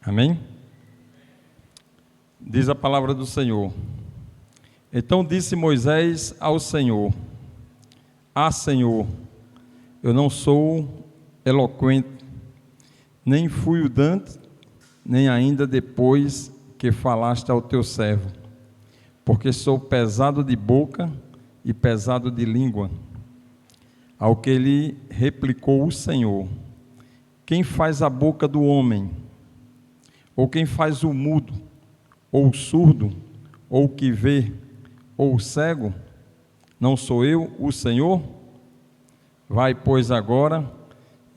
Amém? Diz a palavra do Senhor. Então disse Moisés ao Senhor: Senhor, eu não sou eloquente, nem fui o dantes, nem ainda depois que falaste ao teu servo, porque sou pesado de boca e pesado de língua. Ao que lhe replicou o Senhor: Quem faz a boca do homem? Ou quem faz o mudo, ou o surdo, ou o que vê, ou o cego? Não sou eu, o Senhor? Vai, pois, agora,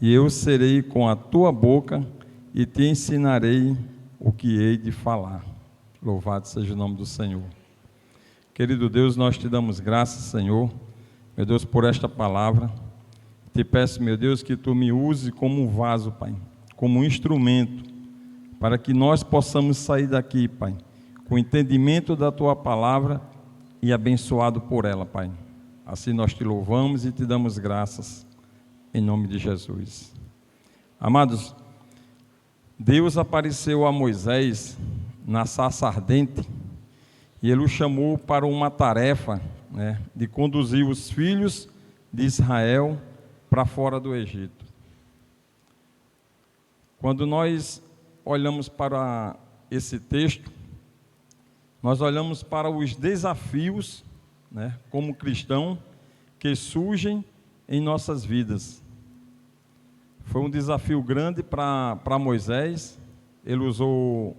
e eu serei com a tua boca e te ensinarei o que hei de falar. Louvado seja o nome do Senhor. Querido Deus, nós te damos graças, Senhor, meu Deus, por esta palavra. Te peço, meu Deus, que tu me use como um vaso, Pai, como um instrumento, para que nós possamos sair daqui, Pai, com entendimento da tua palavra e abençoado por ela, Pai. Assim nós te louvamos e te damos graças, em nome de Jesus. Amados, Deus apareceu a Moisés na sarça ardente e ele o chamou para uma tarefa, de conduzir os filhos de Israel para fora do Egito. Quando nós olhamos para esse texto, nós olhamos para os desafios, como cristão, que surgem em nossas vidas. Foi um desafio grande para Moisés. Ele usou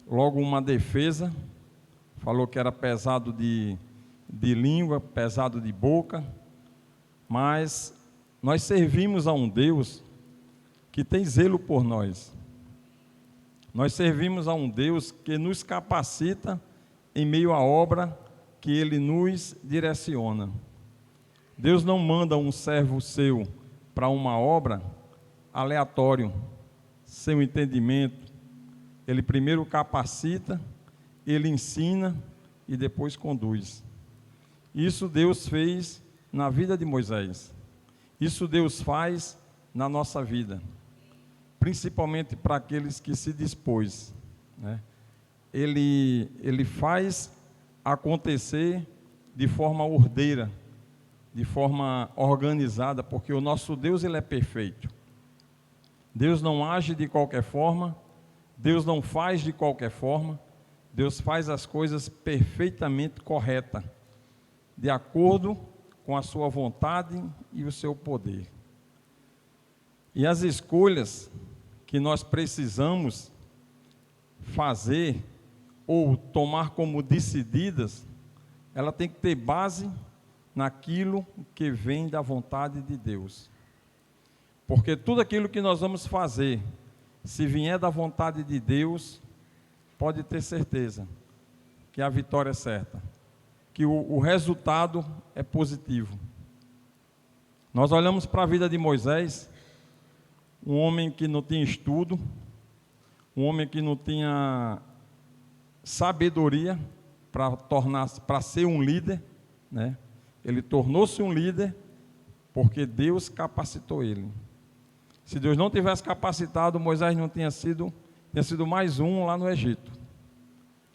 logo uma defesa, falou que era pesado de língua, pesado de boca, mas nós servimos a um Deus que tem zelo por nós. Nós servimos a um Deus que nos capacita em meio à obra que Ele nos direciona. Deus não manda um servo seu para uma obra aleatório, sem o entendimento. Ele primeiro capacita, Ele ensina e depois conduz. Isso Deus fez na vida de Moisés. Isso Deus faz na nossa vida, principalmente para aqueles que se dispôs. Ele faz acontecer de forma ordeira, de forma organizada, porque o nosso Deus, Ele é perfeito. Deus não age de qualquer forma, Deus não faz de qualquer forma, Deus faz as coisas perfeitamente corretas, de acordo com a sua vontade e o seu poder. E as escolhas que nós precisamos fazer ou tomar como decididas, ela tem que ter base naquilo que vem da vontade de Deus. Porque tudo aquilo que nós vamos fazer, se vier da vontade de Deus, pode ter certeza que a vitória é certa, que o resultado é positivo. Nós olhamos para a vida de Moisés, um homem que não tinha estudo, um homem que não tinha sabedoria para ser um líder, Ele tornou-se um líder porque Deus capacitou ele. Se Deus não tivesse capacitado, Moisés não tinha sido mais um lá no Egito.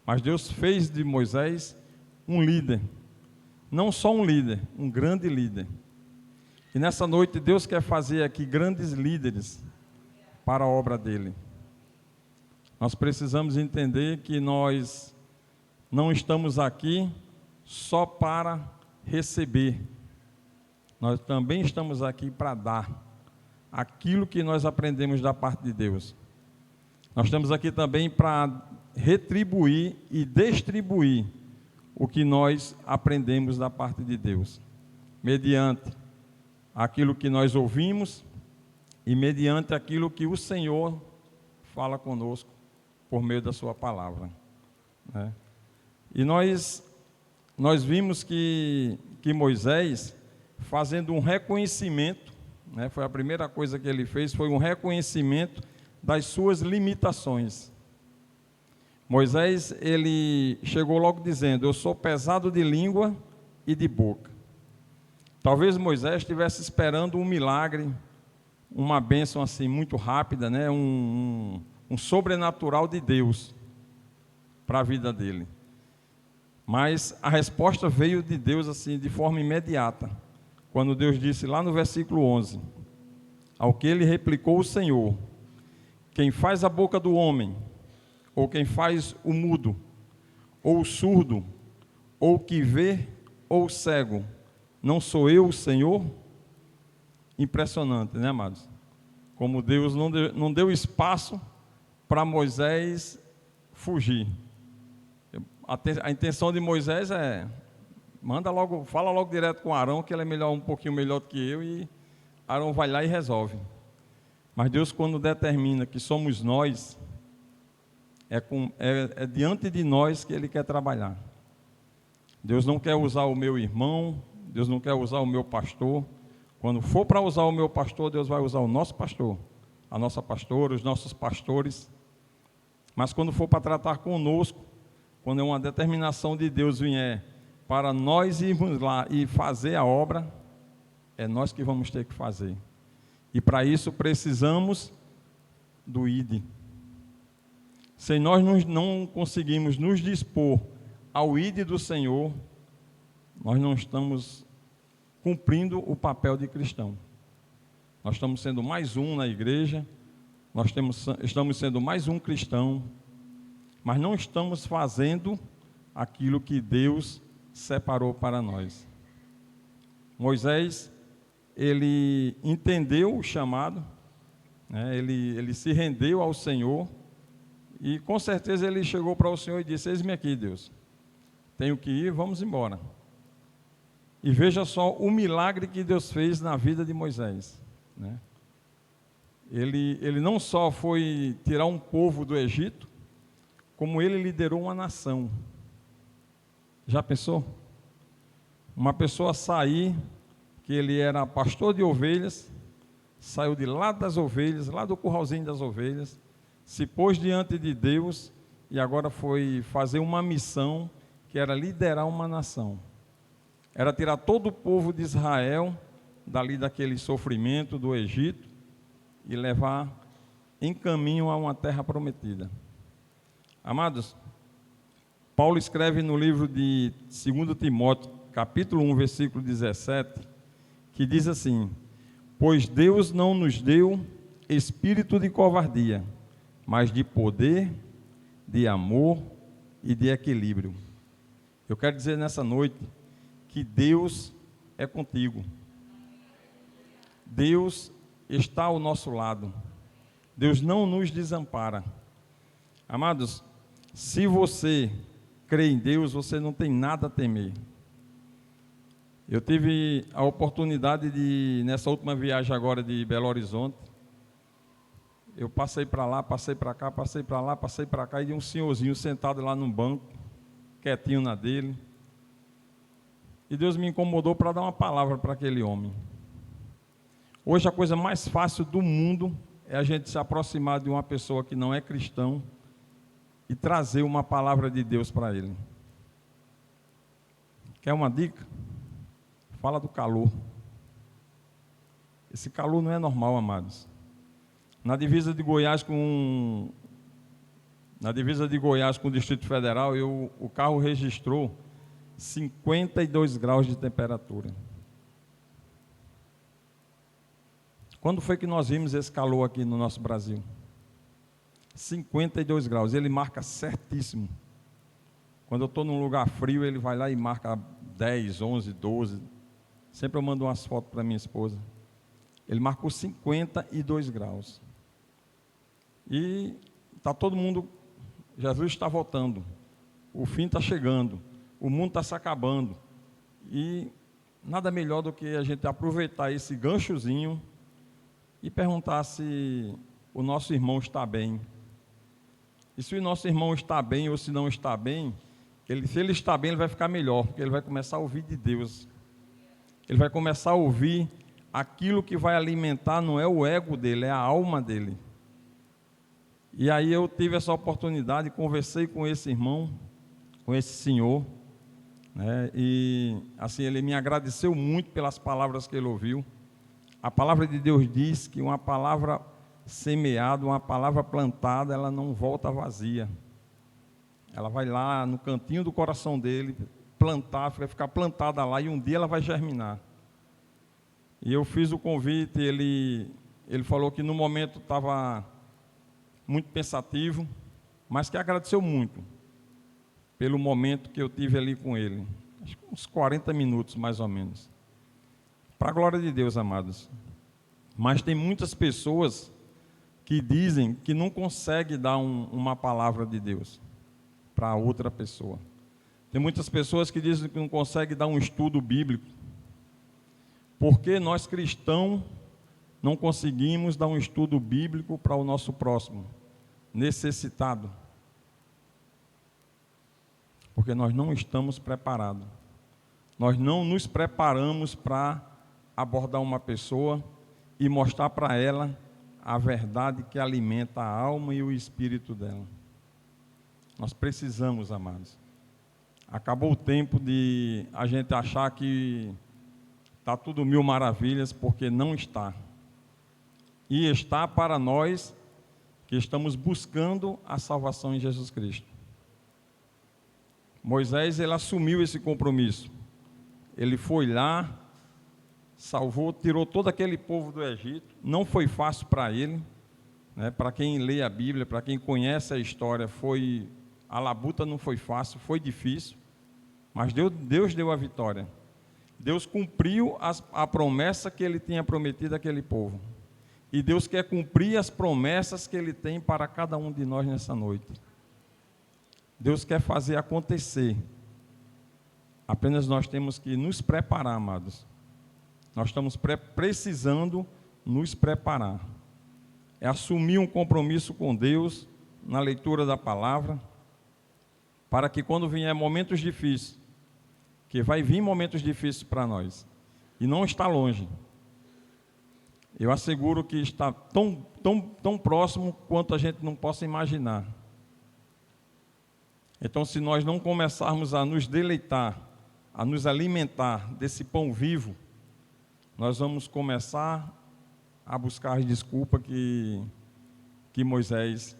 Mas Deus fez de Moisés um líder, não só um líder, um grande líder. E nessa noite Deus quer fazer aqui grandes líderes para a obra dele. Nós precisamos entender que nós não estamos aqui só para receber. Nós também estamos aqui para dar aquilo que nós aprendemos da parte de Deus. Nós estamos aqui também para retribuir e distribuir o que nós aprendemos da parte de Deus, mediante aquilo que nós ouvimos e mediante aquilo que o Senhor fala conosco por meio da sua palavra. E nós vimos que Moisés, fazendo um reconhecimento, foi a primeira coisa que ele fez, foi um reconhecimento das suas limitações. Moisés, ele chegou logo dizendo: eu sou pesado de língua e de boca. Talvez Moisés estivesse esperando um milagre, uma bênção assim muito rápida, um um sobrenatural de Deus para a vida dele. Mas a resposta veio de Deus assim, de forma imediata, quando Deus disse lá no versículo 11, ao que ele replicou o Senhor: quem faz a boca do homem, ou quem faz o mudo, ou o surdo, ou o que vê, ou o cego, não sou eu o Senhor? Impressionante, né, amados? Como Deus não deu espaço para Moisés fugir. A intenção de Moisés é, fala logo direto com Arão, que ele é um pouquinho melhor do que eu, e Arão vai lá e resolve. Mas Deus, quando determina que somos nós, é diante de nós que Ele quer trabalhar. Deus não quer usar o meu irmão, Deus não quer usar o meu pastor. Quando for para usar o meu pastor, Deus vai usar o nosso pastor, a nossa pastora, os nossos pastores. Mas quando for para tratar conosco, quando é uma determinação de Deus vier para nós irmos lá e fazer a obra, é nós que vamos ter que fazer. E para isso precisamos do ID. Se nós não conseguimos nos dispor ao ID do Senhor, nós não estamos cumprindo o papel de cristão. Nós estamos sendo mais um na igreja, estamos sendo mais um cristão, mas não estamos fazendo aquilo que Deus separou para nós. Moisés, ele entendeu o chamado, né? Ele se rendeu ao Senhor, e com certeza ele chegou para o Senhor e disse: eis-me aqui, Deus, tenho que ir, vamos embora. E veja só o milagre que Deus fez na vida de Moisés, né? Ele não só foi tirar um povo do Egito, como ele liderou uma nação. Já pensou? Uma pessoa sair, que ele era pastor de ovelhas, saiu de lá das ovelhas, lá do curralzinho das ovelhas, se pôs diante de Deus e agora foi fazer uma missão que era liderar uma nação. Era tirar todo o povo de Israel dali daquele sofrimento do Egito e levar em caminho a uma terra prometida. Amados, Paulo escreve no livro de 2 Timóteo, capítulo 1, versículo 17, que diz assim: pois Deus não nos deu espírito de covardia, mas de poder, de amor e de equilíbrio. Eu quero dizer nessa noite que Deus é contigo. Deus está ao nosso lado. Deus não nos desampara. Amados, se você crê em Deus, você não tem nada a temer. Eu tive a oportunidade de, nessa última viagem agora de Belo Horizonte, eu passei para lá, passei para cá, passei para lá, passei para cá, e de um senhorzinho sentado lá num banco, quietinho na dele. E Deus me incomodou para dar uma palavra para aquele homem. Hoje a coisa mais fácil do mundo é a gente se aproximar de uma pessoa que não é cristão e trazer uma palavra de Deus para ele. Quer uma dica? Fala do calor. Esse calor não é normal, amados. Na divisa de Goiás com o Distrito Federal, o carro registrou 52 graus de temperatura. Quando foi que nós vimos esse calor aqui no nosso Brasil? 52 graus, ele marca certíssimo. Quando eu estou num lugar frio, ele vai lá e marca 10, 11, 12. Sempre eu mando umas fotos para minha esposa. Ele marcou 52 graus. E está todo mundo, Jesus está voltando, o fim está chegando, o mundo está se acabando. E nada melhor do que a gente aproveitar esse ganchozinho e perguntar se o nosso irmão está bem. E se o nosso irmão está bem ou se não está bem, se ele está bem, ele vai ficar melhor, porque ele vai começar a ouvir de Deus. Ele vai começar a ouvir aquilo que vai alimentar, não é o ego dele, é a alma dele. E aí eu tive essa oportunidade, conversei com esse irmão, com esse senhor, né, e assim, ele me agradeceu muito pelas palavras que ele ouviu. A palavra de Deus diz que uma palavra semeado, uma palavra plantada, ela não volta vazia. Ela vai lá no cantinho do coração dele, plantar, vai ficar plantada lá e um dia ela vai germinar. E eu fiz o convite, ele falou que no momento estava muito pensativo, mas que agradeceu muito pelo momento que eu tive ali com ele. Acho que uns 40 minutos, mais ou menos. Para a glória de Deus, amados. Mas tem muitas pessoas que dizem que não conseguem dar uma palavra de Deus para outra pessoa. Tem muitas pessoas que dizem que não conseguem dar um estudo bíblico. Porque nós cristãos não conseguimos dar um estudo bíblico para o nosso próximo, necessitado. Porque nós não estamos preparados. Nós não nos preparamos para abordar uma pessoa e mostrar para ela a verdade que alimenta a alma e o espírito dela. Nós precisamos, amados. Acabou o tempo de a gente achar que está tudo mil maravilhas, porque não está. E está para nós que estamos buscando a salvação em Jesus Cristo. Moisés, ele assumiu esse compromisso. Ele foi lá, salvou, tirou todo aquele povo do Egito. Não foi fácil para ele, né? Para quem lê a Bíblia, para quem conhece a história, a labuta não foi fácil, foi difícil, mas Deus deu a vitória. Deus cumpriu a promessa que ele tinha prometido àquele povo. E Deus quer cumprir as promessas que ele tem para cada um de nós nessa noite. Deus quer fazer acontecer. Apenas nós temos que nos preparar, amados. Nós estamos precisando nos preparar. É assumir um compromisso com Deus na leitura da palavra, para que quando vier momentos difíceis, que vai vir momentos difíceis para nós, e não está longe, eu asseguro que está tão próximo quanto a gente não possa imaginar. Então, se nós não começarmos a nos deleitar, a nos alimentar desse pão vivo, nós vamos começar a buscar as desculpas que Moisés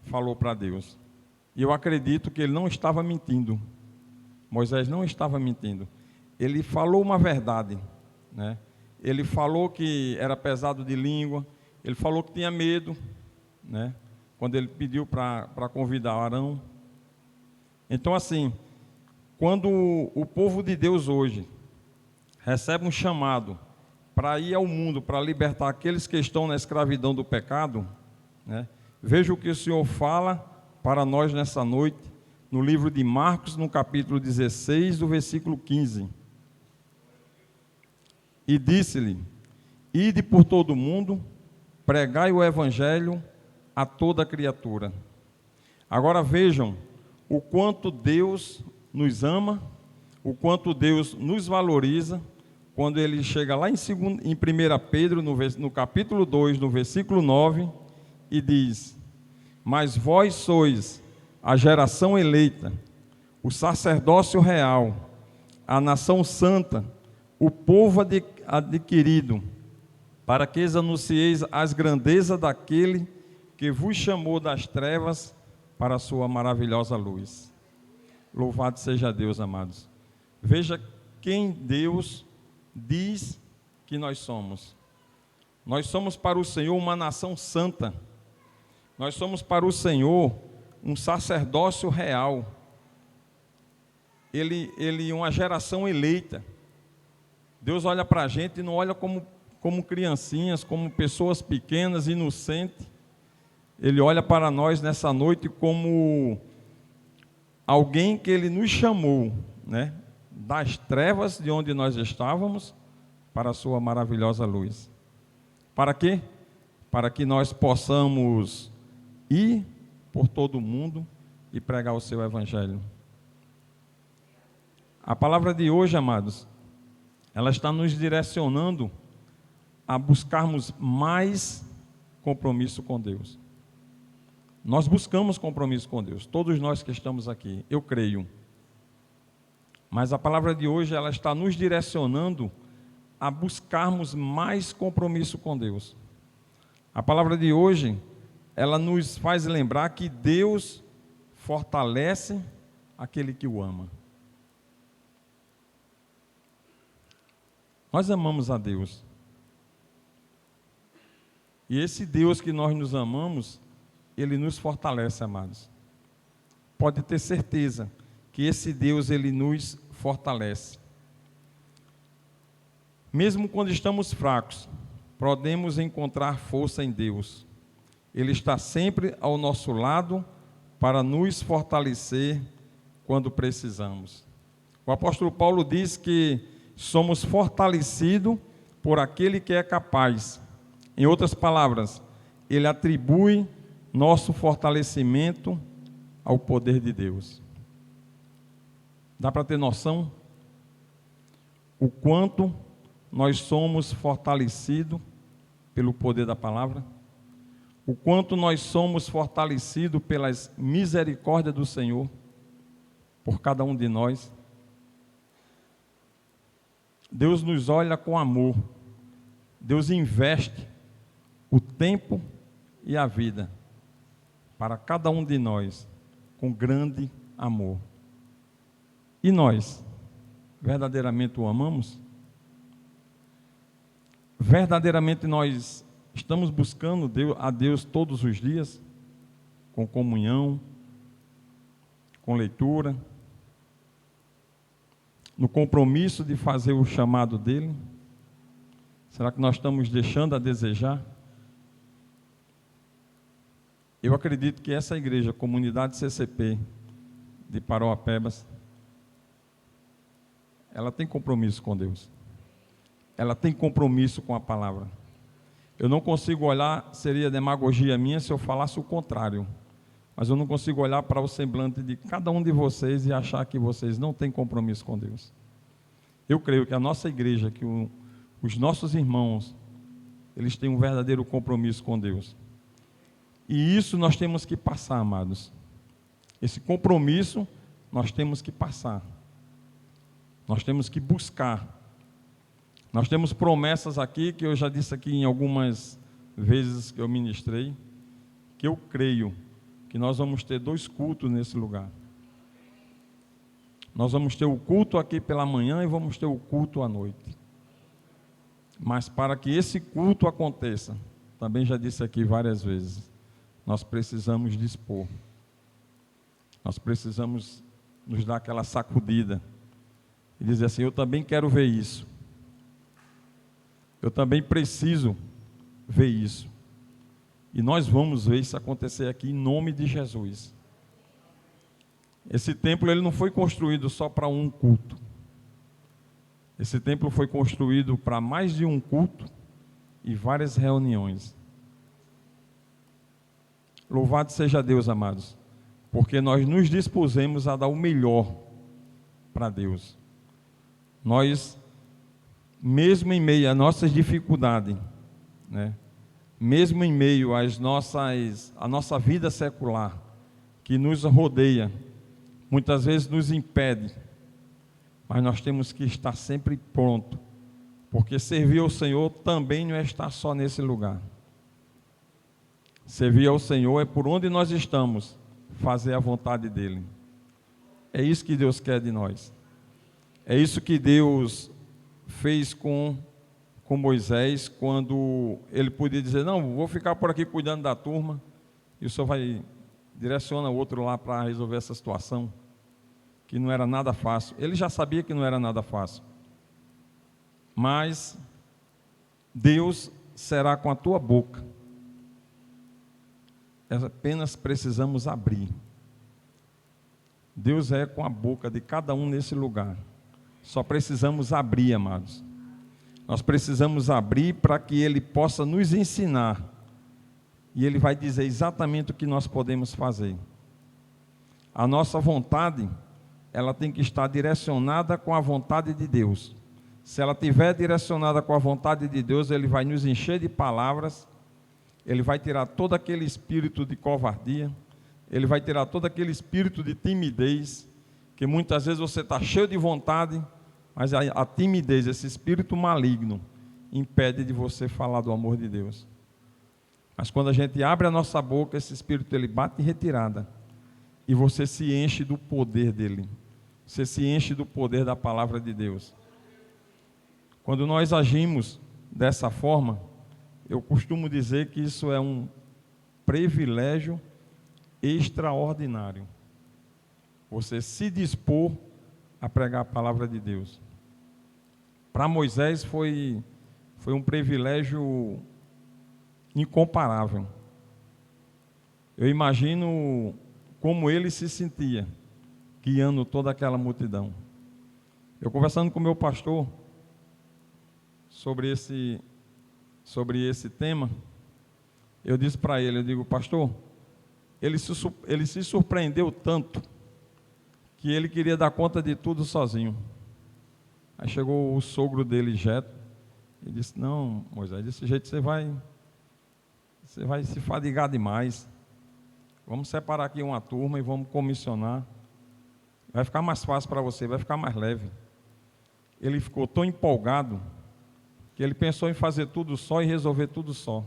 falou para Deus. E eu acredito que ele não estava mentindo. Moisés não estava mentindo. Ele falou uma verdade, né? Ele falou que era pesado de língua, ele falou que tinha medo, né? Quando ele pediu para convidar Arão. Então, assim, quando o povo de Deus hoje recebe um chamado para ir ao mundo, para libertar aqueles que estão na escravidão do pecado, né? Veja o que o Senhor fala para nós nessa noite, no livro de Marcos, no capítulo 16, do versículo 15. E disse-lhe: ide por todo o mundo, pregai o evangelho a toda criatura. Agora vejam o quanto Deus nos ama, o quanto Deus nos valoriza, quando ele chega lá em 1 Pedro, no capítulo 2, no versículo 9, e diz: mas vós sois a geração eleita, o sacerdócio real, a nação santa, o povo adquirido, para que anuncieis as grandezas daquele que vos chamou das trevas para a sua maravilhosa luz. Louvado seja Deus, amados. Veja quem Deus diz que nós somos. Nós somos para o Senhor uma nação santa. Nós somos para o Senhor um sacerdócio real. Ele uma geração eleita. Deus olha para a gente e não olha como criancinhas, como pessoas pequenas, inocentes. Ele olha para nós nessa noite como alguém que Ele nos chamou, né, das trevas de onde nós estávamos para a sua maravilhosa luz. Para quê? Para que nós possamos ir por todo o mundo e pregar o seu evangelho. A palavra de hoje, amados, ela está nos direcionando a buscarmos mais compromisso com Deus. Nós buscamos compromisso com Deus, todos nós que estamos aqui, eu creio. Mas a palavra de hoje, ela está nos direcionando a buscarmos mais compromisso com Deus. A palavra de hoje, ela nos faz lembrar que Deus fortalece aquele que o ama. Nós amamos a Deus. E esse Deus que nós nos amamos, Ele nos fortalece, amados. Pode ter certeza que esse Deus, Ele nos fortalece. Mesmo quando estamos fracos, podemos encontrar força em Deus. Ele está sempre ao nosso lado para nos fortalecer quando precisamos. O apóstolo Paulo diz que somos fortalecidos por aquele que é capaz. Em outras palavras, ele atribui nosso fortalecimento ao poder de Deus. Dá para ter noção o quanto nós somos fortalecidos pelo poder da palavra? O quanto nós somos fortalecidos pelas misericórdias do Senhor, por cada um de nós? Deus nos olha com amor. Deus investe o tempo e a vida para cada um de nós com grande amor. E nós, verdadeiramente o amamos? Verdadeiramente nós estamos buscando a Deus todos os dias, com comunhão, com leitura, no compromisso de fazer o chamado dele? Será que nós estamos deixando a desejar? Eu acredito que essa igreja, Comunidade CCP de Parauapebas, ela tem compromisso com Deus. Ela tem compromisso com a palavra. Eu não consigo olhar, seria demagogia minha se eu falasse o contrário. Mas eu não consigo olhar para o semblante de cada um de vocês e achar que vocês não têm compromisso com Deus. Eu creio que a nossa igreja, que os nossos irmãos, eles têm um verdadeiro compromisso com Deus. E isso nós temos que passar, amados. Esse compromisso nós temos que passar. Nós temos que buscar. Nós temos promessas aqui, que eu já disse aqui em algumas vezes que eu ministrei, que eu creio que nós vamos ter 2 cultos nesse lugar. Nós vamos ter o culto aqui pela manhã e vamos ter o culto à noite. Mas para que esse culto aconteça, também já disse aqui várias vezes, nós precisamos dispor. Nós precisamos nos dar aquela sacudida e dizer assim: eu também quero ver isso. Eu também preciso ver isso. E nós vamos ver isso acontecer aqui em nome de Jesus. Esse templo ele não foi construído só para um culto. Esse templo foi construído para mais de um culto e várias reuniões. Louvado seja Deus, amados, porque nós nos dispusemos a dar o melhor para Deus. Nós, mesmo em meio às nossas dificuldades, né? Mesmo em meio à nossa vida secular, que nos rodeia, muitas vezes nos impede, mas nós temos que estar sempre pronto, porque servir ao Senhor também não é estar só nesse lugar. Servir ao Senhor é por onde nós estamos, fazer a vontade dEle. É isso que Deus quer de nós. É isso que Deus fez com Moisés, quando ele podia dizer: não, vou ficar por aqui cuidando da turma, e o Senhor vai, direciona o outro lá para resolver essa situação, que não era nada fácil. Ele já sabia que não era nada fácil. Mas Deus será com a tua boca. Apenas precisamos abrir. Deus é com a boca de cada um nesse lugar. Só precisamos abrir, amados. Nós precisamos abrir para que Ele possa nos ensinar. E Ele vai dizer exatamente o que nós podemos fazer. A nossa vontade, ela tem que estar direcionada com a vontade de Deus. Se ela estiver direcionada com a vontade de Deus, Ele vai nos encher de palavras, Ele vai tirar todo aquele espírito de covardia, Ele vai tirar todo aquele espírito de timidez, que muitas vezes você está cheio de vontade, mas a timidez, esse espírito maligno, impede de você falar do amor de Deus. Mas quando a gente abre a nossa boca, esse Espírito ele bate em retirada. E você se enche do poder dele. Você se enche do poder da palavra de Deus. Quando nós agimos dessa forma, eu costumo dizer que isso é um privilégio extraordinário. Você se dispor a pregar a palavra de Deus. Para Moisés foi um privilégio incomparável. Eu imagino como ele se sentia, guiando toda aquela multidão. Eu conversando com o meu pastor sobre esse tema, eu disse para ele, eu digo, pastor, ele se surpreendeu tanto que ele queria dar conta de tudo sozinho. Aí chegou o sogro dele, Jeto, e disse, não, Moisés, desse jeito você vai se fadigar demais. Vamos separar aqui uma turma e vamos comissionar. Vai ficar mais fácil para você, vai ficar mais leve. Ele ficou tão empolgado que ele pensou em fazer tudo só e resolver tudo só.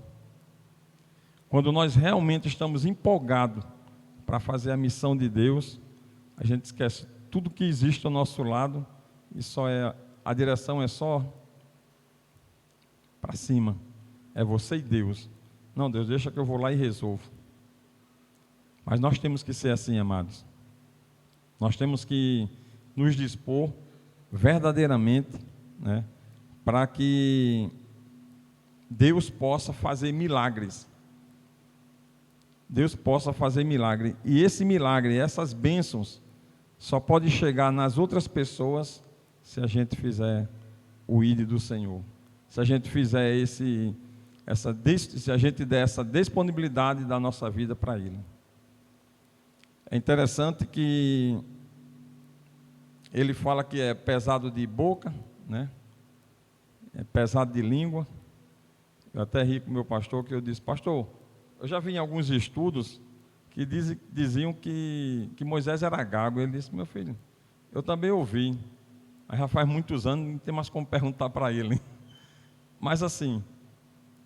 Quando nós realmente estamos empolgados para fazer a missão de Deus, a gente esquece tudo que existe ao nosso lado e a direção é só para cima. É você e Deus. Não, Deus, deixa que eu vou lá e resolvo. Mas nós temos que ser assim, amados. Nós temos que nos dispor verdadeiramente, né, para que Deus possa fazer milagres. Deus possa fazer milagre. E esse milagre, essas bênçãos, só pode chegar nas outras pessoas se a gente fizer o ID do Senhor. Se a gente fizer se a gente der essa disponibilidade da nossa vida para Ele. É interessante que ele fala que é pesado de boca, né? É pesado de língua. Eu até ri com o meu pastor, que eu disse, pastor, eu já vi em alguns estudos que diziam que Moisés era gago. Ele disse, meu filho, eu também ouvi, mas já faz muitos anos, não tem mais como perguntar para ele. Mas assim,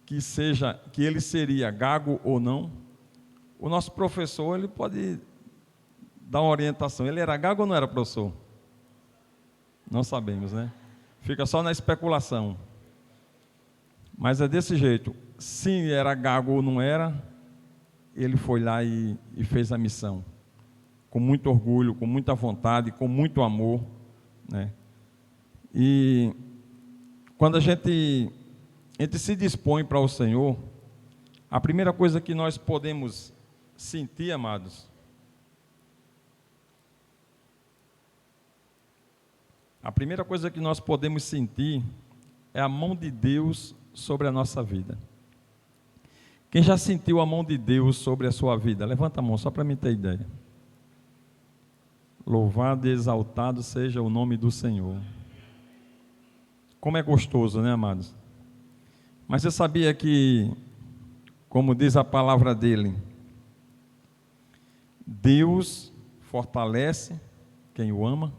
que ele seria gago ou não, o nosso professor, ele pode dar uma orientação. Ele era gago ou não era, professor? Não sabemos, né? Fica só na especulação. Mas é desse jeito. Se era gago ou não era, ele foi lá e fez a missão. Com muito orgulho, com muita vontade, com muito amor, né? E quando a gente se dispõe para o Senhor, a primeira coisa que nós podemos sentir, amados, a primeira coisa que nós podemos sentir é a mão de Deus sobre a nossa vida. Quem já sentiu a mão de Deus sobre a sua vida? Levanta a mão, só para mim ter ideia. Louvado e exaltado seja o nome do Senhor. Como é gostoso, né, amados? Mas você sabia que, como diz a palavra dele, Deus fortalece quem o ama?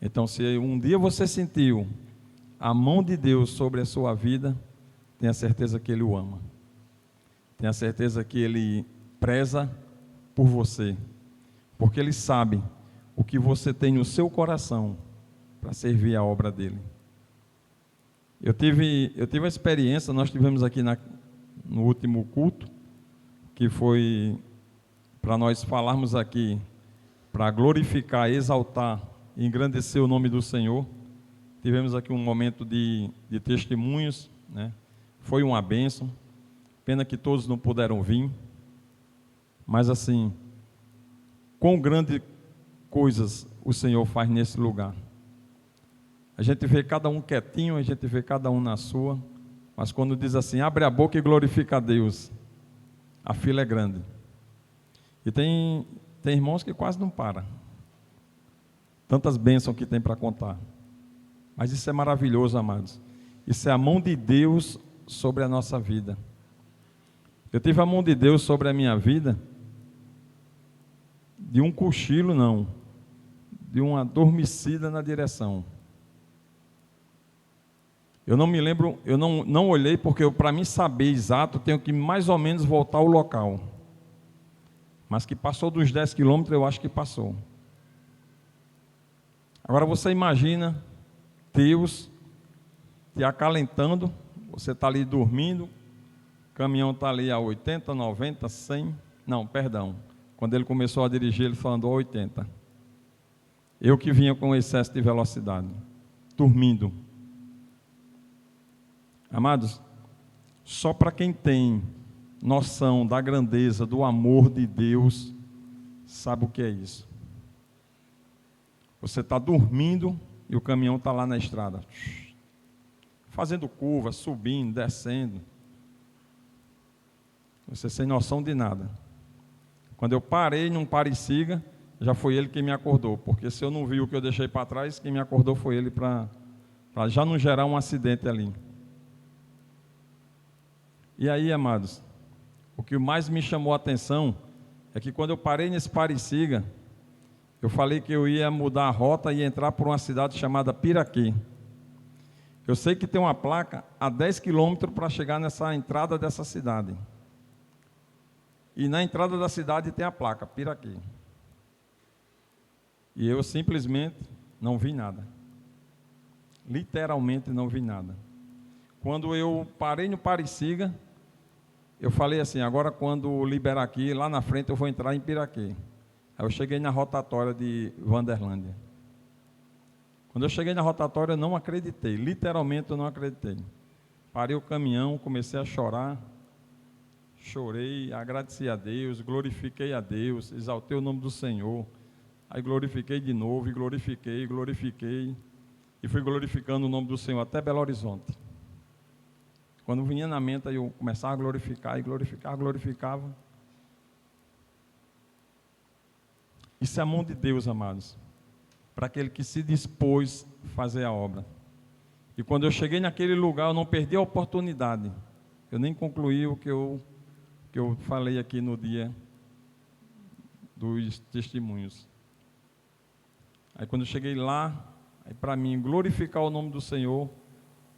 Então, se um dia você sentiu a mão de Deus sobre a sua vida, tenha certeza que Ele o ama. Tenha certeza que Ele preza por você, porque Ele sabe o que você tem no seu coração para servir a obra dEle. Eu tive a experiência, nós tivemos aqui no último culto, que foi para nós falarmos aqui, para glorificar, exaltar e engrandecer o nome do Senhor. Tivemos aqui um momento de testemunhos, né? Foi uma bênção. Pena que todos não puderam vir. Mas assim, quão grandes coisas o Senhor faz nesse lugar. A gente vê cada um quietinho, a gente vê cada um na sua. Mas quando diz assim, abre a boca e glorifica a Deus, a fila é grande. E tem irmãos que quase não param. Tantas bênçãos que tem para contar. Mas isso é maravilhoso, amados. Isso é a mão de Deus sobre a nossa vida. Eu tive a mão de Deus sobre a minha vida, de um cochilo não, de uma adormecida na direção. Eu não me lembro, eu não olhei, porque para mim saber exato, eu tenho que mais ou menos voltar ao local. Mas que passou dos 10 quilômetros, eu acho que passou. Agora você imagina Deus te acalentando, você está ali dormindo, o caminhão está ali a 80, 90, 100, não, perdão. Quando ele começou a dirigir, ele só andou a 80. Eu que vinha com excesso de velocidade, dormindo. Amados, só para quem tem noção da grandeza, do amor de Deus, sabe o que é isso. Você está dormindo e o caminhão está lá na estrada, fazendo curva, subindo, descendo. Você sem noção de nada. Quando eu parei num pare e siga, já foi ele que me acordou, porque se eu não vi o que eu deixei para trás, quem me acordou foi ele para já não gerar um acidente ali. E aí, amados, o que mais me chamou a atenção é que quando eu parei nesse pare e siga, eu falei que eu ia mudar a rota e entrar por uma cidade chamada Piraquê. Eu sei que tem uma placa a 10 quilômetros para chegar nessa entrada dessa cidade. E na entrada da cidade tem a placa, Piraquê. E eu simplesmente não vi nada. Literalmente não vi nada. Quando eu parei no pare e siga, eu falei assim, agora quando liberar aqui, lá na frente eu vou entrar em Piraquê. Aí eu cheguei na rotatória de Wanderlândia. Quando eu cheguei na rotatória, eu não acreditei, literalmente eu não acreditei. Parei o caminhão, comecei a chorar, chorei, agradeci a Deus, glorifiquei a Deus, exaltei o nome do Senhor. Aí glorifiquei de novo, e glorifiquei, e fui glorificando o nome do Senhor até Belo Horizonte. Quando vinha na mente, eu começava a glorificar, e glorificava. Isso é a mão de Deus, amados, para aquele que se dispôs a fazer a obra. E quando eu cheguei naquele lugar, eu não perdi a oportunidade. Eu nem concluí o que eu falei aqui no dia dos testemunhos. Aí quando eu cheguei lá, para mim glorificar o nome do Senhor,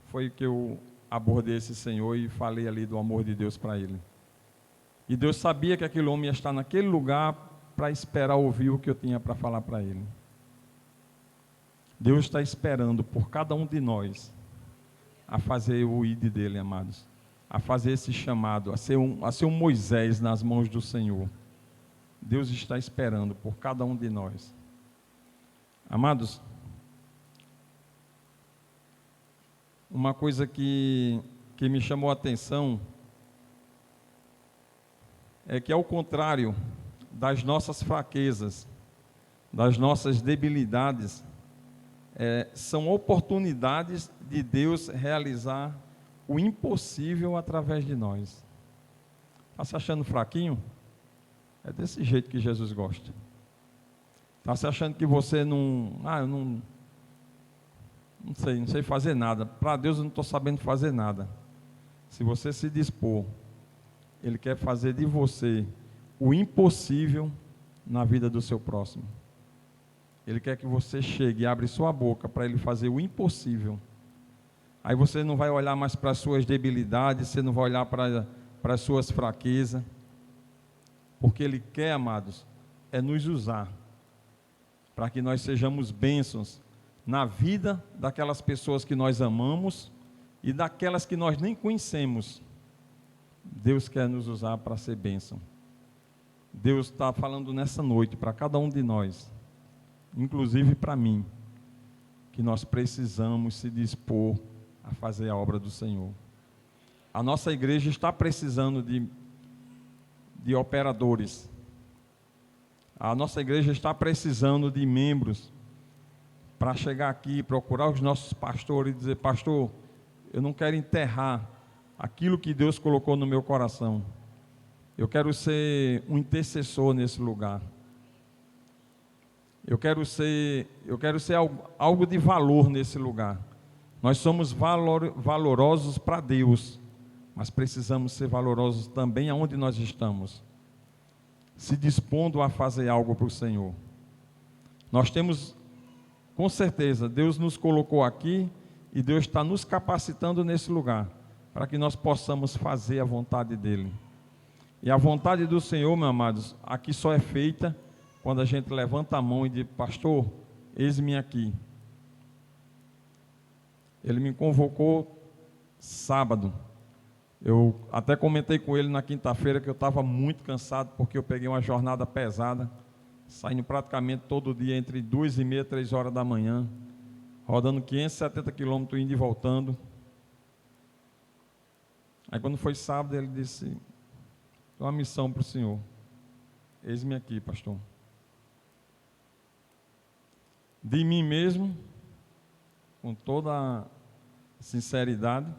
foi que eu abordei esse Senhor e falei ali do amor de Deus para ele. E Deus sabia que aquele homem ia estar naquele lugar para esperar ouvir o que eu tinha para falar para ele. Deus está esperando por cada um de nós a fazer o ID dele, amados, a fazer esse chamado, a ser um Moisés nas mãos do Senhor. Deus está esperando por cada um de nós. Amados, uma coisa que me chamou a atenção é que, ao contrário das nossas fraquezas, das nossas debilidades, são oportunidades de Deus realizar o impossível através de nós. Está se achando fraquinho? É desse jeito que Jesus gosta. Está se achando que você não sei fazer nada. Para Deus eu não estou sabendo fazer nada. Se você se dispor, Ele quer fazer de você o impossível na vida do seu próximo. Ele quer que você chegue e abra sua boca para Ele fazer o impossível. Aí você não vai olhar mais para as suas debilidades, você não vai olhar para as suas fraquezas, porque Ele quer, amados, é nos usar, para que nós sejamos bênçãos na vida daquelas pessoas que nós amamos e daquelas que nós nem conhecemos. Deus quer nos usar para ser bênção. Deus está falando nessa noite para cada um de nós, inclusive para mim, que nós precisamos se dispor a fazer a obra do Senhor. A nossa igreja está precisando de operadores. A nossa igreja está precisando de membros para chegar aqui, procurar os nossos pastores e dizer: pastor, eu não quero enterrar aquilo que Deus colocou no meu coração. Eu quero ser um intercessor nesse lugar. Eu quero ser algo de valor nesse lugar. Nós somos valorosos para Deus, mas precisamos ser valorosos também aonde nós estamos, se dispondo a fazer algo para o Senhor. Nós temos, com certeza, Deus nos colocou aqui E Deus está nos capacitando nesse lugar, para que nós possamos fazer a vontade dEle. E a vontade do Senhor, meus amados, aqui só é feita quando a gente levanta a mão e diz: pastor, eis-me aqui. Ele me convocou sábado. Eu até comentei com ele na quinta-feira que eu estava muito cansado, porque eu peguei uma jornada pesada, saindo praticamente todo dia entre 2h30 e 3 horas da manhã, rodando 570 quilômetros, indo e voltando. Aí quando foi sábado, ele disse: tenho uma missão para o senhor. Eis-me aqui, pastor. De mim mesmo, com toda a sinceridade,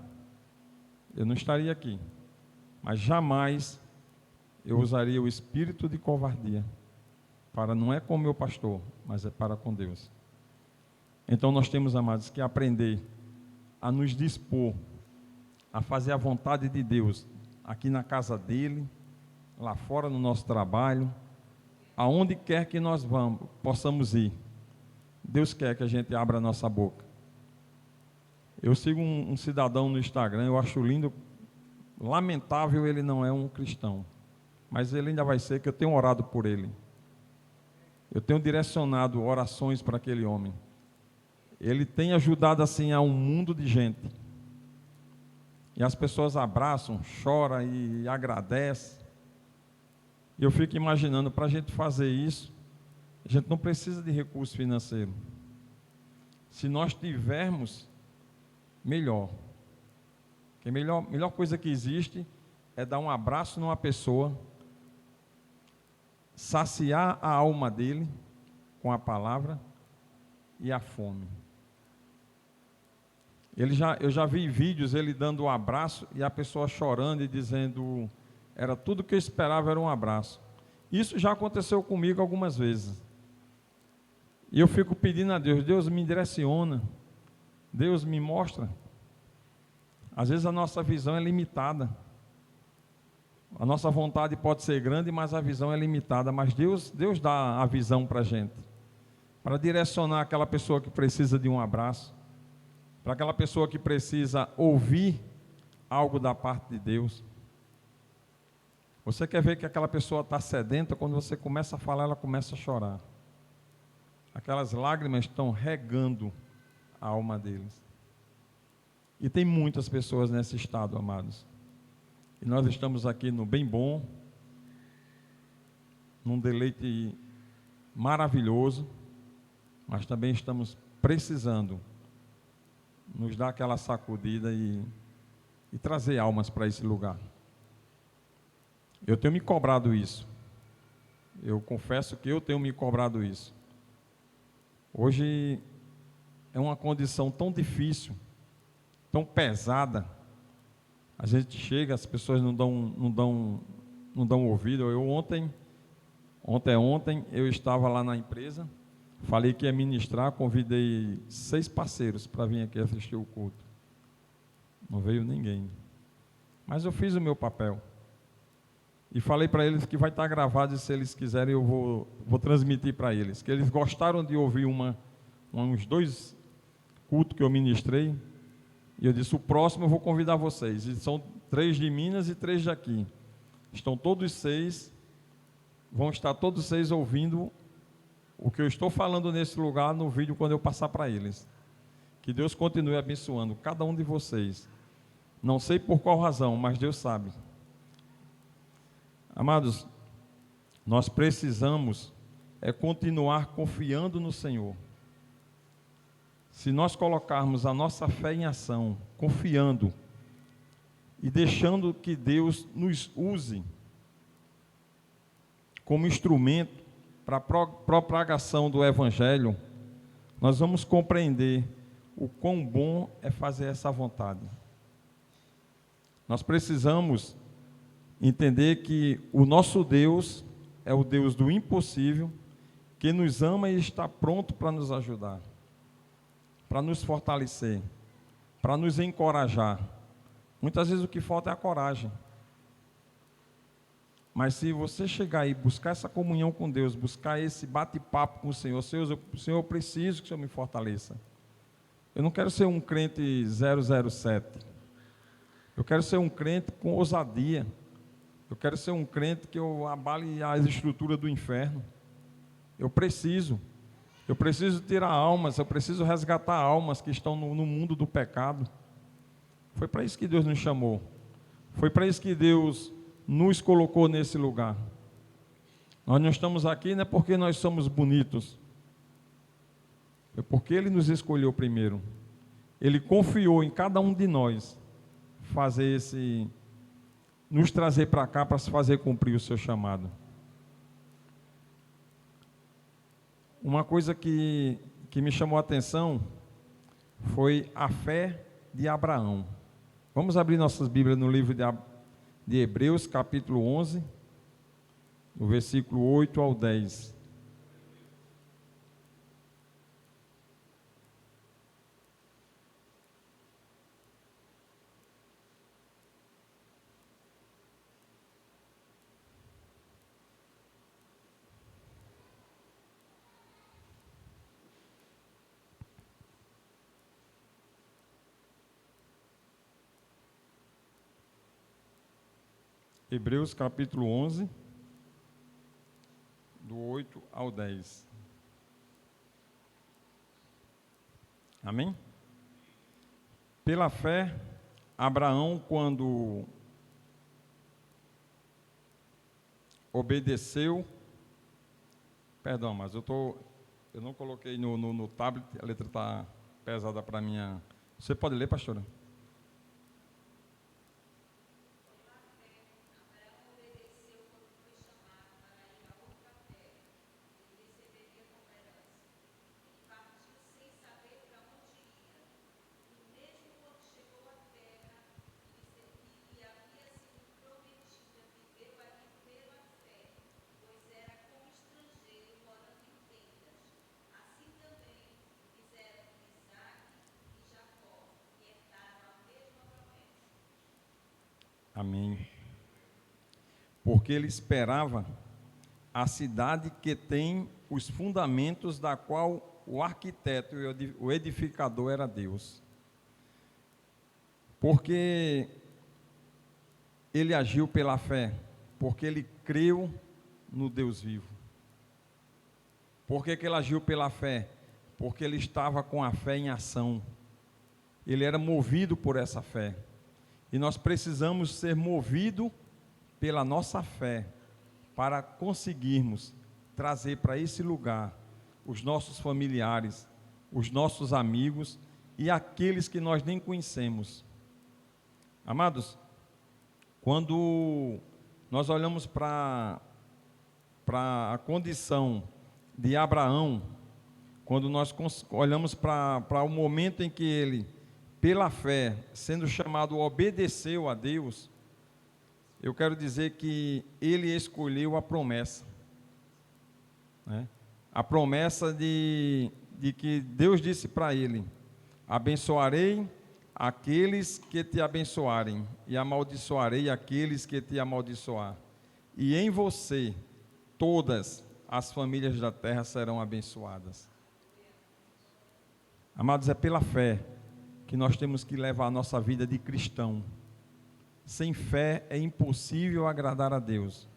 eu não estaria aqui, mas jamais eu usaria o espírito de covardia, para não é com o meu pastor, mas é para com Deus. Então nós temos, amados, que aprender a nos dispor a fazer a vontade de Deus, aqui na casa dele, lá fora no nosso trabalho, aonde quer que nós possamos ir. Deus quer que a gente abra a nossa boca. Eu sigo um cidadão no Instagram, eu acho lindo, lamentável, ele não é um cristão, mas ele ainda vai ser, que eu tenho orado por ele. Eu tenho direcionado orações para aquele homem. Ele tem ajudado assim a um mundo de gente. E as pessoas abraçam, choram e agradecem. E eu fico imaginando, para a gente fazer isso, a gente não precisa de recurso financeiro. Se nós tivermos, melhor. Porque a melhor coisa que existe é dar um abraço numa pessoa, saciar a alma dele com a palavra e a fome. Eu já vi vídeos ele dando um abraço e a pessoa chorando e dizendo: era tudo que eu esperava, era um abraço. Isso já aconteceu comigo algumas vezes. E eu fico pedindo a Deus: Deus me direciona, Deus me mostra. Às vezes a nossa visão é limitada. A nossa vontade pode ser grande, mas a visão é limitada. Mas Deus dá a visão para a gente, para direcionar aquela pessoa que precisa de um abraço, para aquela pessoa que precisa ouvir algo da parte de Deus. Você quer ver que aquela pessoa está sedenta, quando você começa a falar, ela começa a chorar. Aquelas lágrimas estão regando a alma deles. E tem muitas pessoas nesse estado, amados. E nós estamos aqui no bem bom, num deleite maravilhoso, mas também estamos precisando nos dar aquela sacudida e trazer almas para esse lugar. Eu tenho me cobrado isso. Eu confesso que eu tenho me cobrado isso. Hoje é uma condição tão difícil, tão pesada. A gente chega, as pessoas não dão ouvido. Eu ontem eu estava lá na empresa, falei que ia ministrar, convidei 6 parceiros para vir aqui assistir o culto. Não veio ninguém. Mas eu fiz o meu papel. E falei para eles que vai estar gravado, e se eles quiserem eu vou transmitir para eles. Que eles gostaram de ouvir uns 2 cultos que eu ministrei. E eu disse: o próximo eu vou convidar vocês. E são 3 de Minas e 3 daqui. Estão todos 6, vão estar todos 6 ouvindo o que eu estou falando nesse lugar no vídeo quando eu passar para eles. Que Deus continue abençoando cada um de vocês. Não sei por qual razão, mas Deus sabe. Amados, nós precisamos continuar confiando no Senhor. Se nós colocarmos a nossa fé em ação, confiando e deixando que Deus nos use como instrumento para a propagação do Evangelho, nós vamos compreender o quão bom é fazer essa vontade. Nós precisamos entender que o nosso Deus é o Deus do impossível, que nos ama e está pronto para nos ajudar, para nos fortalecer, para nos encorajar. Muitas vezes o que falta é a coragem. Mas se você chegar e buscar essa comunhão com Deus, buscar esse bate-papo com o Senhor, Senhor, eu preciso que o Senhor me fortaleça. Eu não quero ser um crente 007. Eu quero ser um crente com ousadia. Eu quero ser um crente que eu abale as estruturas do inferno. Eu preciso tirar almas, eu preciso resgatar almas que estão no mundo do pecado. Foi para isso que Deus nos chamou. Foi para isso que Deus nos colocou nesse lugar. Nós não estamos aqui não é porque nós somos bonitos. É porque Ele nos escolheu primeiro. Ele confiou em cada um de nós nos trazer para cá para se fazer cumprir o seu chamado. Uma coisa que me chamou a atenção foi a fé de Abraão. Vamos abrir nossas Bíblias no livro de Hebreus, capítulo 11, do versículo 8 ao 10. Hebreus capítulo 11, do 8 ao 10. Amém? Pela fé, Abraão, quando obedeceu, perdão, mas eu não coloquei no tablet, a letra está pesada para minha. Você pode ler, pastora? Amém. Porque ele esperava a cidade que tem os fundamentos, da qual o arquiteto e o edificador era Deus. Porque ele agiu pela fé, porque ele creu no Deus vivo. Por que ele agiu pela fé? Porque ele estava com a fé em ação. Ele era movido por essa fé. E nós precisamos ser movidos pela nossa fé para conseguirmos trazer para esse lugar os nossos familiares, os nossos amigos e aqueles que nós nem conhecemos. Amados, quando nós olhamos para a condição de Abraão, quando nós olhamos para o momento em que ele, pela fé, sendo chamado, obedeceu a Deus, eu quero dizer que ele escolheu a promessa, né? A promessa de que Deus disse para ele: abençoarei aqueles que te abençoarem, e amaldiçoarei aqueles que te amaldiçoar. E em você, todas as famílias da terra serão abençoadas. Amados, é pela fé que nós temos que levar a nossa vida de cristão. Sem fé é impossível agradar a Deus.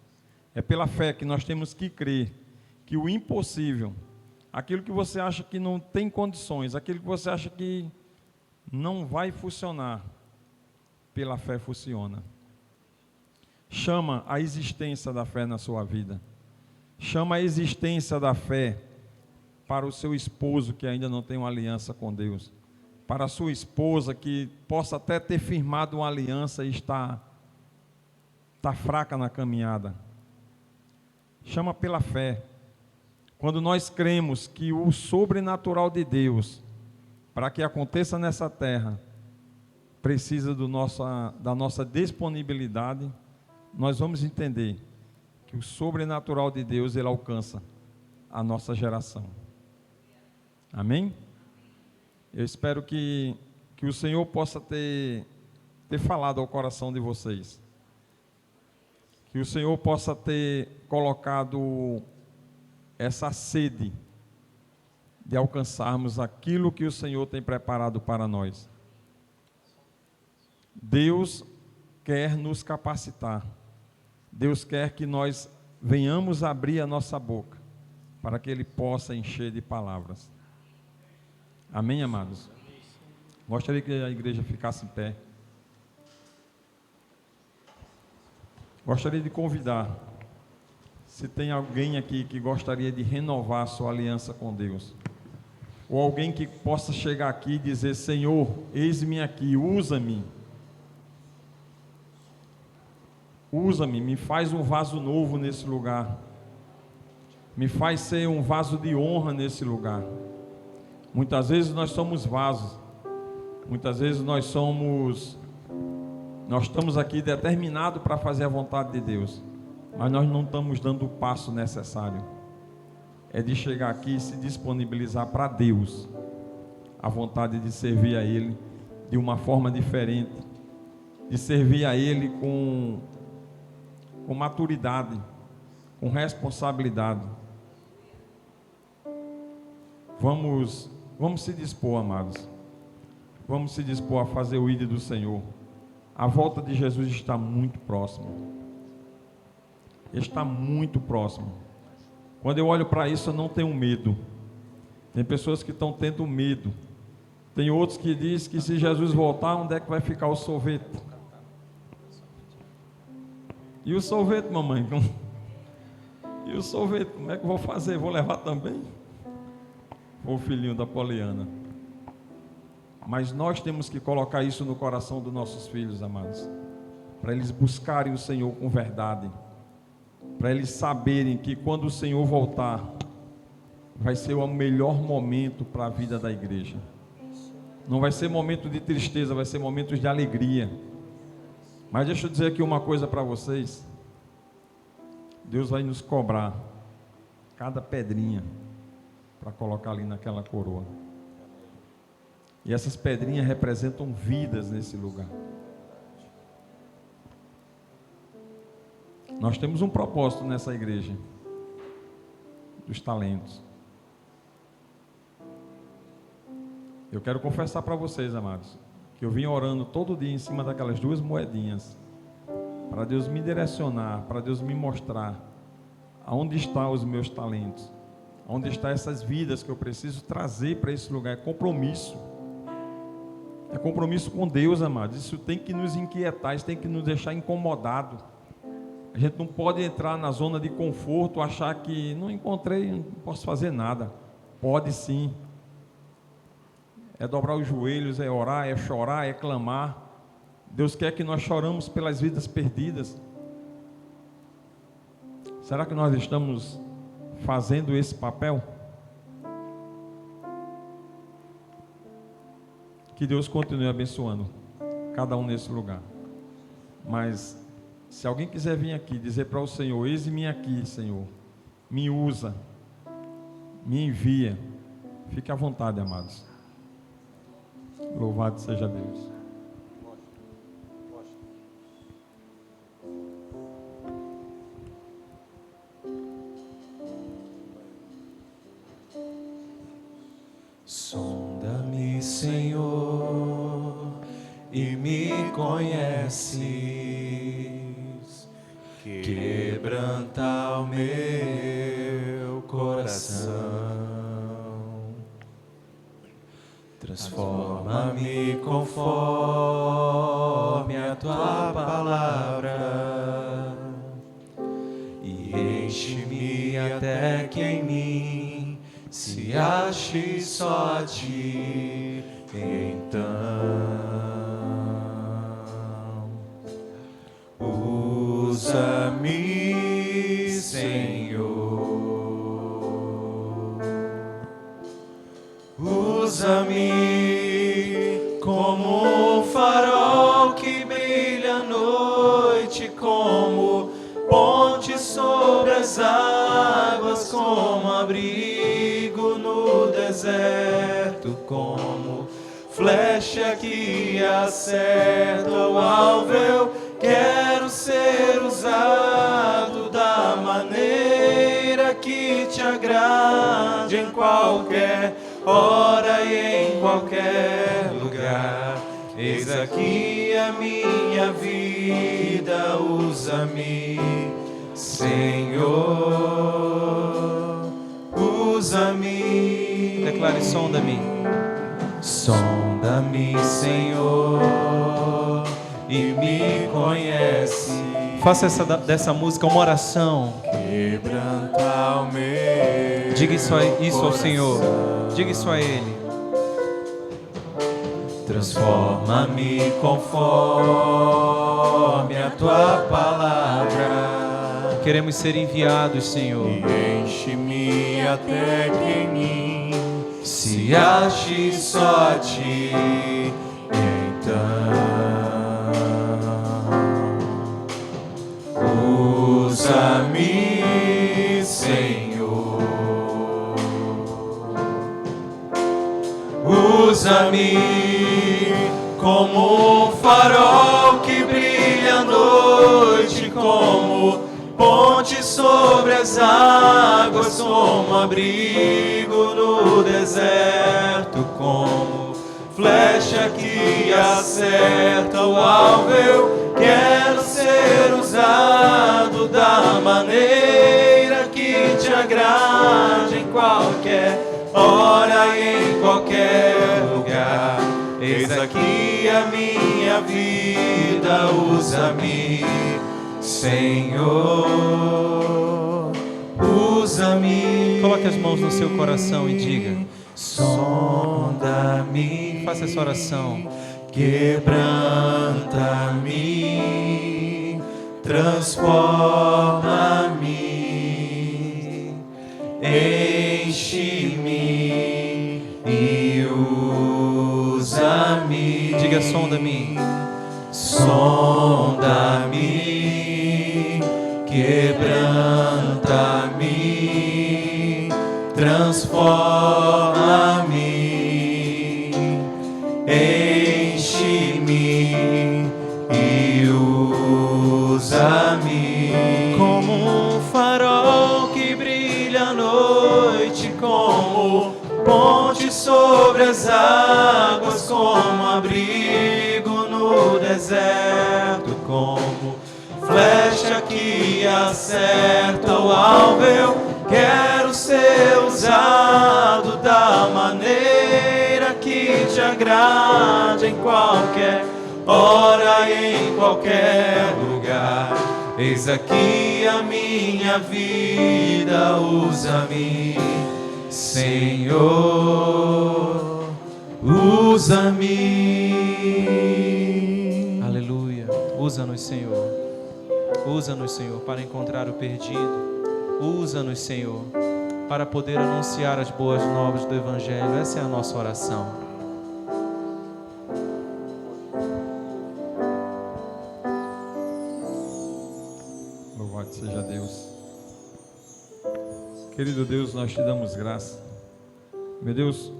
É pela fé que nós temos que crer que o impossível, aquilo que você acha que não tem condições, aquilo que você acha que não vai funcionar, pela fé funciona. Chama a existência da fé na sua vida. Chama a existência da fé para o seu esposo que ainda não tem uma aliança com Deus. Para a sua esposa que possa até ter firmado uma aliança e está fraca na caminhada. Chama pela fé. Quando nós cremos que o sobrenatural de Deus, para que aconteça nessa terra, precisa da nossa disponibilidade, nós vamos entender que o sobrenatural de Deus, ele alcança a nossa geração. Amém? Eu espero que o Senhor possa ter falado ao coração de vocês. Que o Senhor possa ter colocado essa sede de alcançarmos aquilo que o Senhor tem preparado para nós. Deus quer nos capacitar. Deus quer que nós venhamos abrir a nossa boca, para que Ele possa encher de palavras. Amém, amados? Gostaria que a igreja ficasse em pé. Gostaria de convidar, se tem alguém aqui que gostaria de renovar a sua aliança com Deus, ou alguém que possa chegar aqui e dizer: Senhor, eis-me aqui, usa-me. Usa-me, me faz um vaso novo nesse lugar. Me faz ser um vaso de honra nesse lugar. Muitas vezes nós somos vasos. Muitas vezes nós estamos aqui determinados para fazer a vontade de Deus, mas nós não estamos dando o passo necessário. É de chegar aqui e se disponibilizar para Deus, a vontade de servir a Ele de uma forma diferente, de servir a Ele com maturidade, com responsabilidade. Vamos se dispor, amados. Vamos se dispor a fazer o ID do Senhor. A volta de Jesus está muito próxima. Está muito próximo. Quando eu olho para isso, eu não tenho medo. Tem pessoas que estão tendo medo. Tem outros que dizem que se Jesus voltar, onde é que vai ficar o sorvete? E o sorvete, mamãe? E o sorvete, como é que eu vou fazer? Vou levar também? O filhinho da Poliana. Mas nós temos que colocar isso no coração dos nossos filhos, amados, para eles buscarem o Senhor com verdade, para eles saberem que quando o Senhor voltar, vai ser o melhor momento para a vida da igreja. Não vai ser momento de tristeza, vai ser momentos de alegria. Mas deixa eu dizer aqui uma coisa para vocês. Deus vai nos cobrar cada pedrinha para colocar ali naquela coroa. E essas pedrinhas representam vidas nesse lugar. Nós temos um propósito nessa igreja, dos talentos. Eu quero confessar para vocês, amados, que eu vim orando todo dia em cima daquelas 2 moedinhas, para Deus me direcionar, para Deus me mostrar aonde estão os meus talentos, onde estão essas vidas que eu preciso trazer para esse lugar. É compromisso. É compromisso com Deus, amados. Isso tem que nos inquietar, isso tem que nos deixar incomodados. A gente não pode entrar na zona de conforto, achar que não encontrei, não posso fazer nada. Pode sim. É dobrar os joelhos, é orar, é chorar, é clamar. Deus quer que nós choramos pelas vidas perdidas. Será que nós estamos fazendo esse papel? Que Deus continue abençoando cada um nesse lugar. Mas se alguém quiser vir aqui dizer para o Senhor: eis-me aqui, Senhor, me usa, me envia, fique à vontade, amados. Louvado seja Deus. Sonda-me, Senhor, e me conheces. Quebranta o meu coração. Transforma-me conforme a tua palavra e enche-me até que em mim se ache só a ti. Então usa-me, Senhor, usa-me como um farol que brilha à noite, como ponte sobre as águas, como abrigo no deserto, como flecha que acerta o alvo. Eu quero ser usado da maneira que te agrade em qualquer hora e em qualquer lugar. Eis aqui a minha vida, usa-me, Senhor, usa-me. Declare: sonda-me. Sonda-me, Senhor, e me conhece. Faça dessa música uma oração. Quebranta o meu. Diga isso ao Senhor. Diga isso a Ele. Transforma-me conforme a tua palavra. Queremos ser enviados, Senhor. E enche-me até que em mim se ache só a ti. Então usa-me, Senhor, usa-me como um farol que brilha à noite, como ponte sobre as águas, como abrigo no deserto, como flecha que acerta o alvo. Eu quero ser usado da maneira que te agrade em qualquer hora e em qualquer lugar. Eis aqui a minha vida, usa-me, Senhor, usa-me. Coloque as mãos no seu coração e diga: sonda-me. Faça essa oração. Quebranta-me, transforma-me, enche-me e usa-me. Diga: sonda-me. Sonda-me, quebranta-me, transforma-me, enche-me e usa-me. Como um farol que brilha à noite, como ponte sobre as águas, como abrigo no deserto, como flecha que acerta o alvo. Eu quero ser usado da maneira que te agrade em qualquer hora e em qualquer lugar. Eis aqui a minha vida, usa-me, Senhor, usa-me. Aleluia. Usa-nos, Senhor. Usa-nos, Senhor, para encontrar o perdido. Usa-nos, Senhor, para poder anunciar as boas novas do Evangelho. Essa é a nossa oração. Louvado seja Deus. Querido Deus, nós te damos graça. Meu Deus,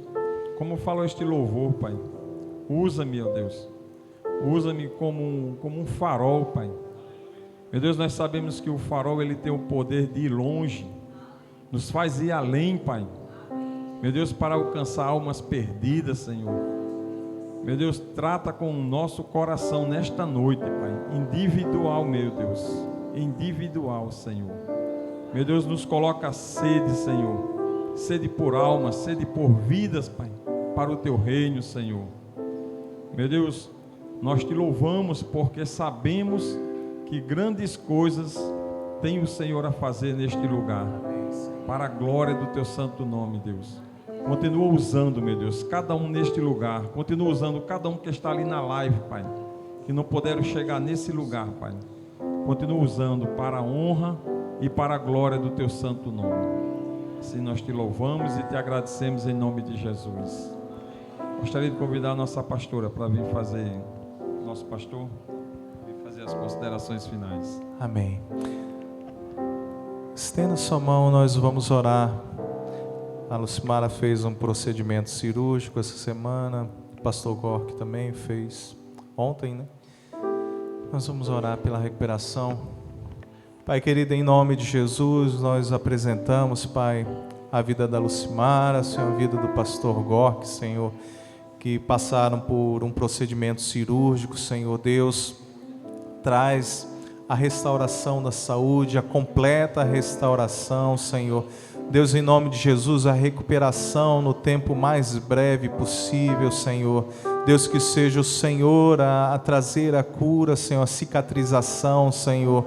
como fala este louvor, Pai, usa-me, ó Deus. Usa-me como um farol, Pai. Meu Deus, nós sabemos que o farol, ele tem o poder de ir longe, nos faz ir além, Pai. Meu Deus, para alcançar almas perdidas, Senhor. Meu Deus, trata com o nosso coração nesta noite, Pai, individual, meu Deus, individual, Senhor. Meu Deus, nos coloca sede, Senhor, sede por almas, sede por vidas, Pai, para o Teu reino, Senhor. Meu Deus, nós Te louvamos porque sabemos que grandes coisas tem o Senhor a fazer neste lugar, para a glória do Teu santo nome, Deus. Continua usando, meu Deus, cada um neste lugar. Continua usando cada um que está ali na live, Pai, que não puderam chegar nesse lugar, Pai. Continua usando para a honra e para a glória do Teu santo nome. Assim nós Te louvamos e Te agradecemos em nome de Jesus. Gostaria de convidar a nossa pastora para vir fazer, nosso pastor, vir fazer as considerações finais. Amém. Estenda sua mão, nós vamos orar. A Lucimara fez um procedimento cirúrgico essa semana. O pastor Gork também fez ontem, né? Nós vamos orar pela recuperação Pai querido, em nome de Jesus, nós apresentamos, Pai, a vida da Lucimara, Senhor, a vida do pastor Gork, Senhor, que passaram por um procedimento cirúrgico, Senhor Deus, traz a restauração da saúde, a completa restauração, Senhor. Deus, em nome de Jesus, a recuperação no tempo mais breve possível, Senhor. Deus, que seja o Senhor a trazer a cura, Senhor, a cicatrização, Senhor.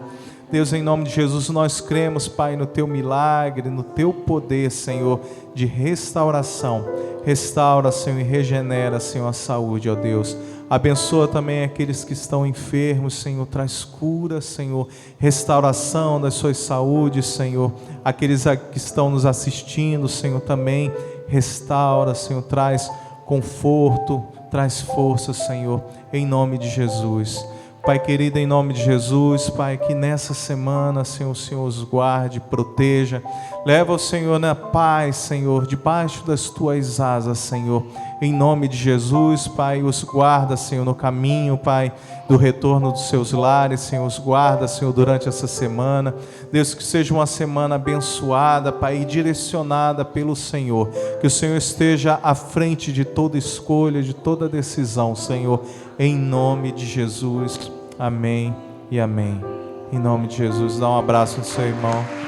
Deus, em nome de Jesus, nós cremos, Pai, no Teu milagre, no Teu poder, Senhor, de restauração. Restaura, Senhor, e regenera, Senhor, a saúde, ó Deus. Abençoa também aqueles que estão enfermos, Senhor, traz cura, Senhor, restauração das suas saúdes, Senhor. Aqueles que estão nos assistindo, Senhor, também restaura, Senhor, traz conforto, traz força, Senhor, em nome de Jesus. Pai querido, em nome de Jesus, Pai, que nessa semana, Senhor, o Senhor os guarde, proteja, leva o Senhor na paz, Senhor, debaixo das Tuas asas, Senhor, em nome de Jesus, Pai, os guarda, Senhor, no caminho, Pai, do retorno dos seus lares, Senhor, os guarda, Senhor, durante essa semana. Deus, que seja uma semana abençoada, Pai, e direcionada pelo Senhor, que o Senhor esteja à frente de toda escolha, de toda decisão, Senhor, em nome de Jesus. Amém e amém. Em nome de Jesus, dá um abraço no seu irmão.